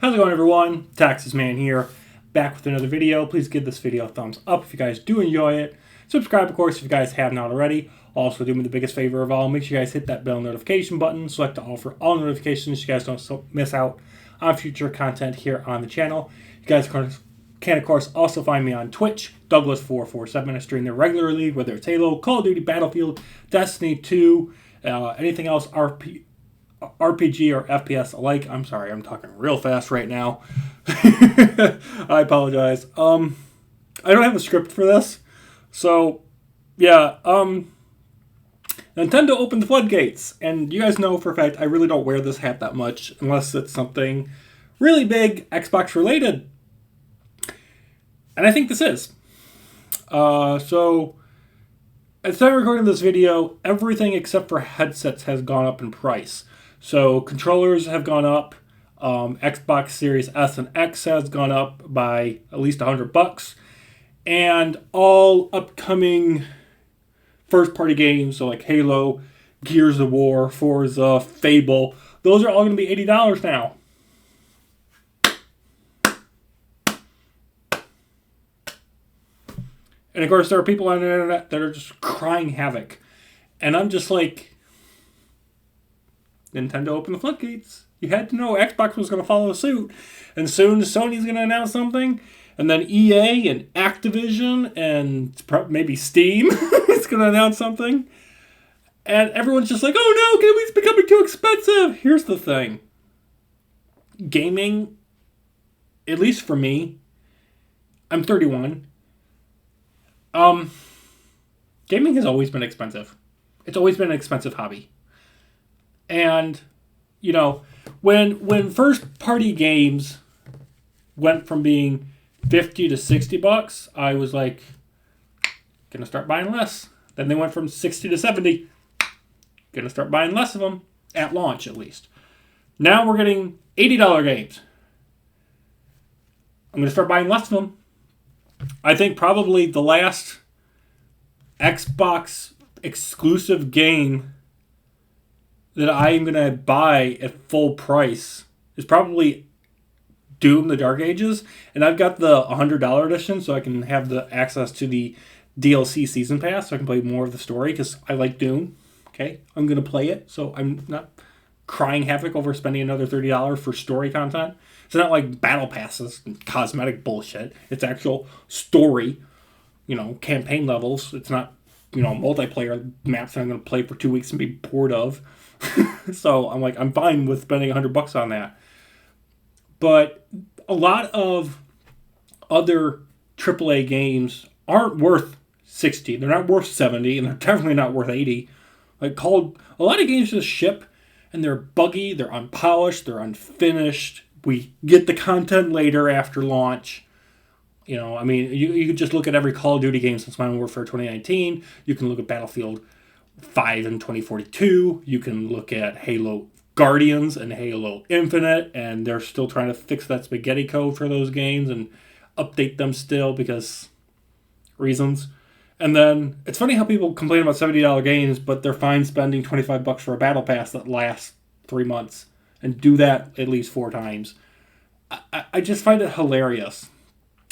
How's it going, everyone? Taxes Man here, back with another video. Please give this video a thumbs up if you guys do enjoy it. Subscribe, of course, if you guys have not already. Also, do me the biggest favor of all, make sure you guys hit that bell notification button, select all for all notifications so you guys don't miss out on future content here on the channel. You guys can, of course, also find me on Twitch, Douglas447. I stream there regularly, whether it's Halo, Call of Duty, Battlefield, Destiny 2, anything else RPG or FPS alike. I'm sorry, I'm talking real fast right now. I apologize. I don't have a script for this. So, yeah, Nintendo opened the floodgates. And you guys know for a fact I really don't wear this hat that much unless it's something really big Xbox related. And I think this is. So, at the time of recording this video, everything except for headsets has gone up in price. So controllers have gone up. Xbox Series S and X has gone up by at least $100. And all upcoming first-party games, so like Halo, Gears of War, Forza, Fable, those are all going to be $80 now. And of course, there are people on the internet that are just crying havoc. And I'm just like, Nintendo opened the floodgates. You had to know Xbox was going to follow suit. And soon Sony's going to announce something. And then EA and Activision and maybe Steam is going to announce something. And everyone's just like, oh no, gaming's becoming too expensive. Here's the thing. Gaming, at least for me, I'm 31. Gaming has always been expensive. It's always been an expensive hobby. And, you know, when first party games went from being $50 to $60, I was like, gonna start buying less. Then they went from 60 to 70. Gonna start buying less of them, at launch at least. Now we're getting $80 games. I'm gonna start buying less of them. I think probably the last Xbox exclusive game that I am going to buy at full price is probably Doom: The Dark Ages. And I've got the $100 edition so I can have the access to the DLC season pass so I can play more of the story because I like Doom. Okay, I'm going to play it so I'm not crying havoc over spending another $30 for story content. It's not like battle passes and cosmetic bullshit. It's actual story, campaign levels. It's not, multiplayer maps that I'm going to play for 2 weeks and be bored of. So I'm like, I'm fine with spending $100 on that. But a lot of other AAA games aren't worth 60. They're not worth 70, and they're definitely not worth 80. A lot of games just ship, and they're buggy, they're unpolished, they're unfinished. We get the content later after launch. You could just look at every Call of Duty game since Modern Warfare 2019. You can look at Battlefield 5 in 2042. You can look at Halo Guardians and Halo Infinite, and they're still trying to fix that spaghetti code for those games and update them still because reasons. And then it's funny how people complain about $70 games, but they're fine spending $25 for a battle pass that lasts 3 months and do that at least 4 times. I just find it hilarious.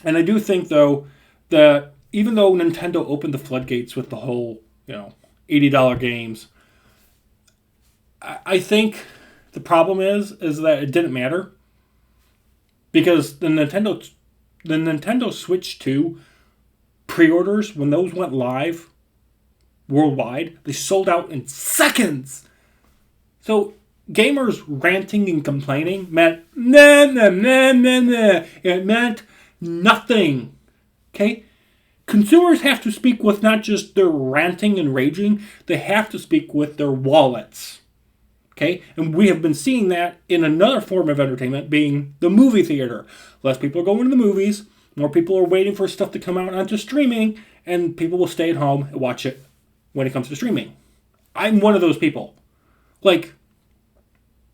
And I do think, though, that even though Nintendo opened the floodgates with the whole, $80 games, I think the problem is that it didn't matter. Because the Nintendo Switch 2 pre-orders, when those went live worldwide, they sold out in seconds. So gamers ranting and complaining meant nah. It meant nothing. Okay? Consumers have to speak with not just their ranting and raging, they have to speak with their wallets. Okay? And we have been seeing that in another form of entertainment being the movie theater. Less people are going to the movies, more people are waiting for stuff to come out onto streaming, and people will stay at home and watch it when it comes to streaming. I'm one of those people. Like,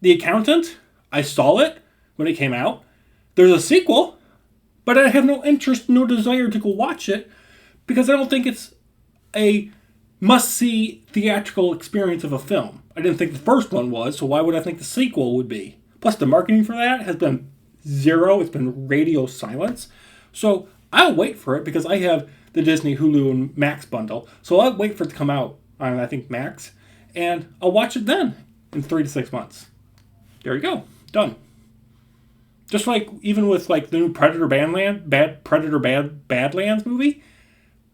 The Accountant, I saw it when it came out. There's a sequel, but I have no interest, no desire to go watch it because I don't think it's a must-see theatrical experience of a film. I didn't think the first one was, so why would I think the sequel would be? Plus, the marketing for that has been zero. It's been radio silence. So I'll wait for it because I have the Disney, Hulu, and Max bundle. So I'll wait for it to come out on, I think, Max. And I'll watch it then in 3 to 6 months. There you go. Done. Just like even with like the new Badlands movie.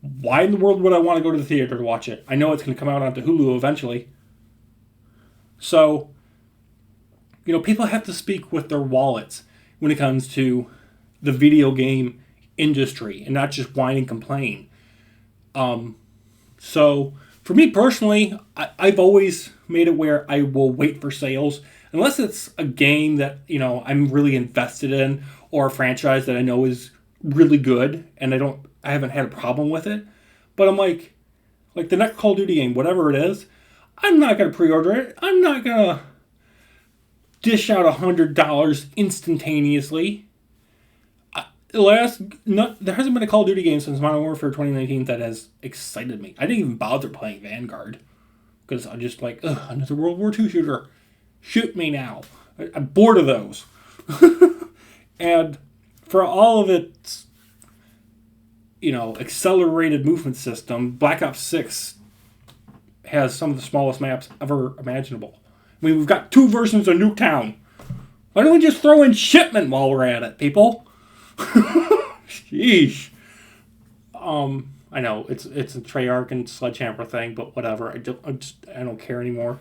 Why in the world would I want to go to the theater to watch it? I know it's going to come out onto Hulu eventually. So, people have to speak with their wallets when it comes to the video game industry and not just whine and complain. So, for me personally, I've always made it where I will wait for sales. Unless it's a game that, I'm really invested in or a franchise that I know is really good and I haven't had a problem with it. But I'm like the next Call of Duty game, whatever it is, I'm not going to pre-order it. I'm not going to dish out $100 instantaneously. There hasn't been a Call of Duty game since Modern Warfare 2019 that has excited me. I didn't even bother playing Vanguard because I'm just like, another World War II shooter. Shoot me now. I'm bored of those. And for all of its, accelerated movement system, Black Ops 6 has some of the smallest maps ever imaginable. I mean, we've got 2 versions of Nuketown. Why don't we just throw in Shipment while we're at it, people? Sheesh. I know it's a Treyarch and Sledgehammer thing, but whatever. I don't care anymore.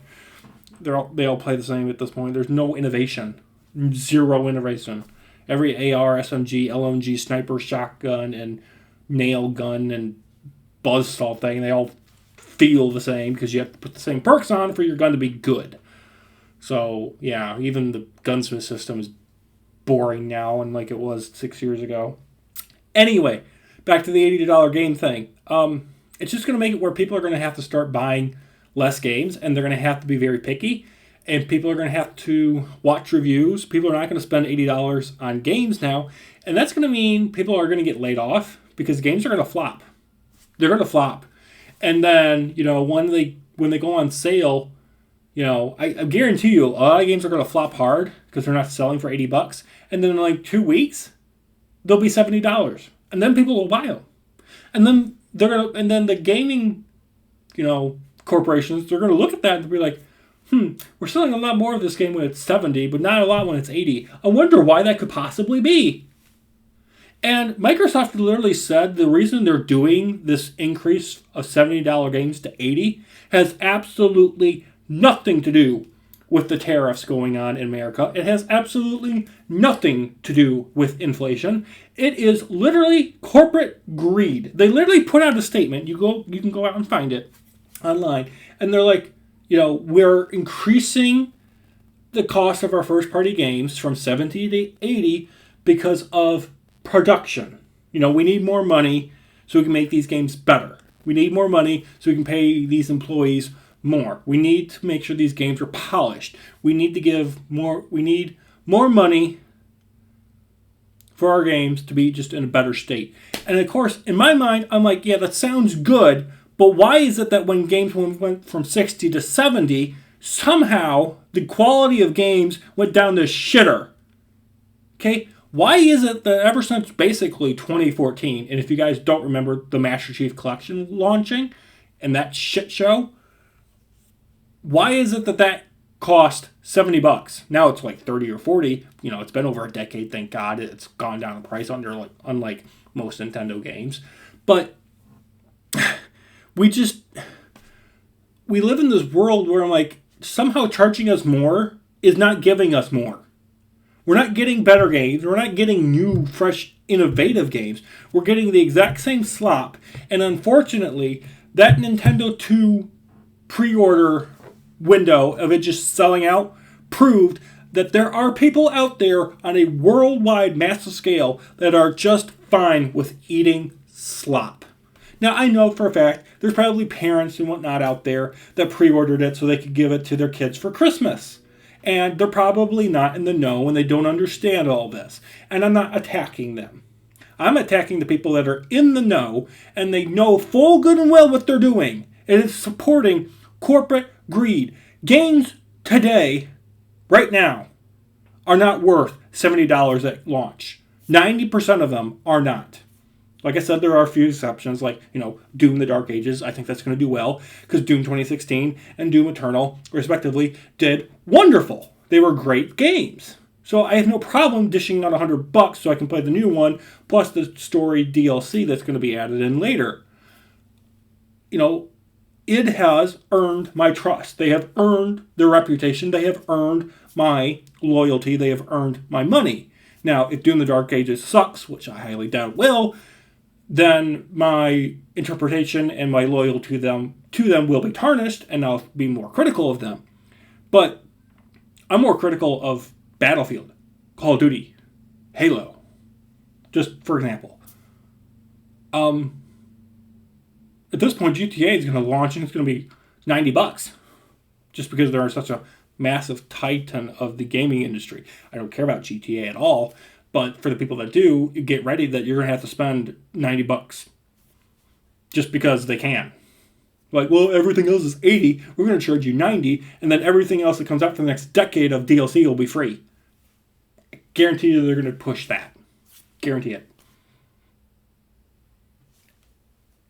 They all play the same at this point. There's no innovation, 0 innovation. Every AR, SMG, LMG, sniper, shotgun, and nail gun and buzzsaw thing, they all feel the same because you have to put the same perks on for your gun to be good. So yeah, even the gunsmith system is boring now and like it was 6 years ago. Anyway, back to the $80 game thing. It's just going to make it where people are going to have to start buying less games and they're going to have to be very picky and people are going to have to watch reviews. People are not going to spend $80 on games now, and that's going to mean people are going to get laid off because games are going to flop. They're going to flop. And then, when they go on sale, I guarantee you a lot of games are going to flop hard because they're not selling for $80. And then in like 2 weeks, they'll be $70. And then people will buy them. And then the gaming, corporations, they're going to look at that and be like, we're selling a lot more of this game when it's 70, but not a lot when it's 80. I wonder why that could possibly be. And Microsoft literally said the reason they're doing this increase of $70 games to 80 has absolutely nothing to do with the tariffs going on in America. It has absolutely nothing to do with inflation. It is literally corporate greed. They literally put out a statement. You can go out and find it online. And they're like, we're increasing the cost of our first-party games from 70 to 80 because of production. We need more money so we can make these games better. We need more money so we can pay these employees more. We need to make sure these games are polished. We need more money for our games to be just in a better state. And of course, in my mind, I'm like, yeah, that sounds good, but why is it that when games went from 60 to 70, somehow the quality of games went down to shitter? Okay? Why is it that ever since basically 2014, and if you guys don't remember the Master Chief Collection launching and that shit show, why is it that cost $70? Now it's like 30 or 40. It's been over a decade, thank God. It's gone down in price unlike most Nintendo games. But we live in this world where I'm like, somehow charging us more is not giving us more. We're not getting better games. We're not getting new, fresh, innovative games. We're getting the exact same slop. And unfortunately, that Nintendo 2 pre-order window of it just selling out proved that there are people out there on a worldwide massive scale that are just fine with eating slop. Now, I know for a fact there's probably parents and whatnot out there that pre-ordered it so they could give it to their kids for Christmas. And they're probably not in the know and they don't understand all this. And I'm not attacking them. I'm attacking the people that are in the know and they know full good and well what they're doing. It is supporting corporate greed. Games today, right now, are not worth $70 at launch. 90% of them are not. Like I said, there are a few exceptions, like, Doom the Dark Ages. I think that's going to do well, because Doom 2016 and Doom Eternal, respectively, did wonderful. They were great games. So I have no problem dishing out $100 so I can play the new one, plus the story DLC that's going to be added in later. It has earned my trust. They have earned their reputation. They have earned my loyalty. They have earned my money. Now, if Doom the Dark Ages sucks, which I highly doubt it will, then my interpretation and my loyalty to them will be tarnished, and I'll be more critical of them. But I'm more critical of Battlefield, Call of Duty, Halo, just for example. At this point, GTA is going to launch and it's going to be $90, just because they're such a massive titan of the gaming industry. I don't care about GTA at all, but for the people that do, get ready that you're going to have to spend $90 just because they can. Like, well, everything else is $80, we're going to charge you $90, and then everything else that comes out for the next decade of DLC will be free. I guarantee you they're going to push that. Guarantee it.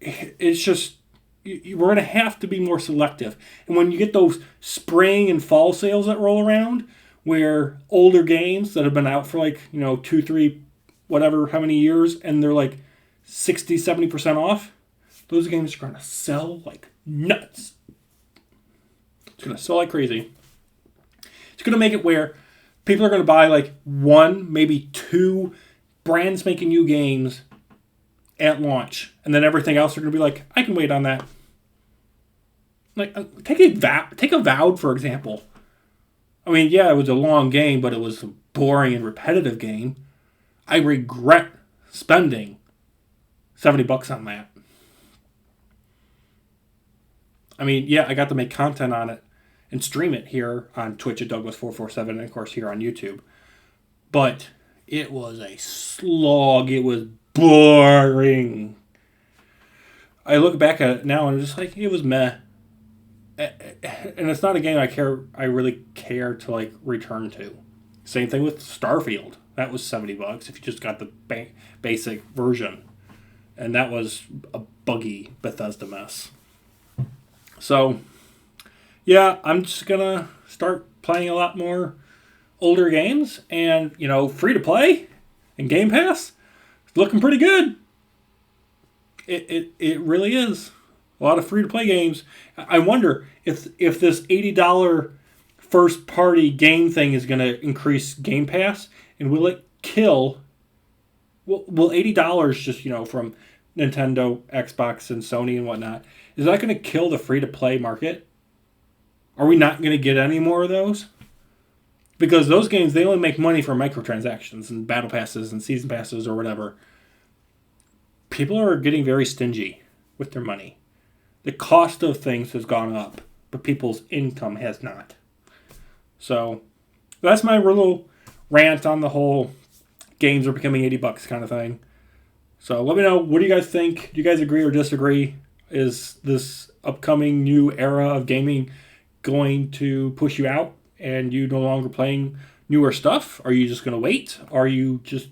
It's just, we're going to have to be more selective. And when you get those spring and fall sales that roll around, where older games that have been out for 2, 3, whatever, how many years, and they're 60, 70% off, those games are going to sell like nuts. It's going to sell like crazy. It's going to make it where people are going to buy one, maybe two brand spanking new games at launch, and then everything else are going to be I can wait on that. Take Avowed, for example. I mean, yeah, it was a long game, but it was a boring and repetitive game. I regret spending $70 on that. I mean, yeah, I got to make content on it and stream it here on Twitch at Douglas447 and, of course, here on YouTube. But it was a slog. It was boring. I look back at it now and I'm just it was meh. And it's not a game I really care to return to. Same thing with Starfield. That was $70 if you just got the basic version. And that was a buggy Bethesda mess. So, yeah, I'm just going to start playing a lot more older games. And, free to play and Game Pass, it's looking pretty good. It really is. A lot of free-to-play games. I wonder if this $80 first-party game thing is going to increase Game Pass, and will it kill... Will $80 just, from Nintendo, Xbox, and Sony and whatnot, is that going to kill the free-to-play market? Are we not going to get any more of those? Because those games, they only make money from microtransactions and battle passes and season passes or whatever. People are getting very stingy with their money. The cost of things has gone up, but people's income has not. So, that's my little rant on the whole games are becoming $80 kind of thing. So, let me know, what do you guys think? Do you guys agree or disagree? Is this upcoming new era of gaming going to push you out and you no longer playing newer stuff? Are you just going to wait? Are you just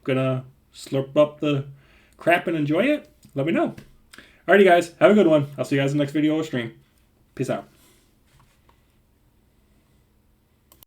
going to slurp up the crap and enjoy it? Let me know. Alrighty, guys. Have a good one. I'll see you guys in the next video or stream. Peace out.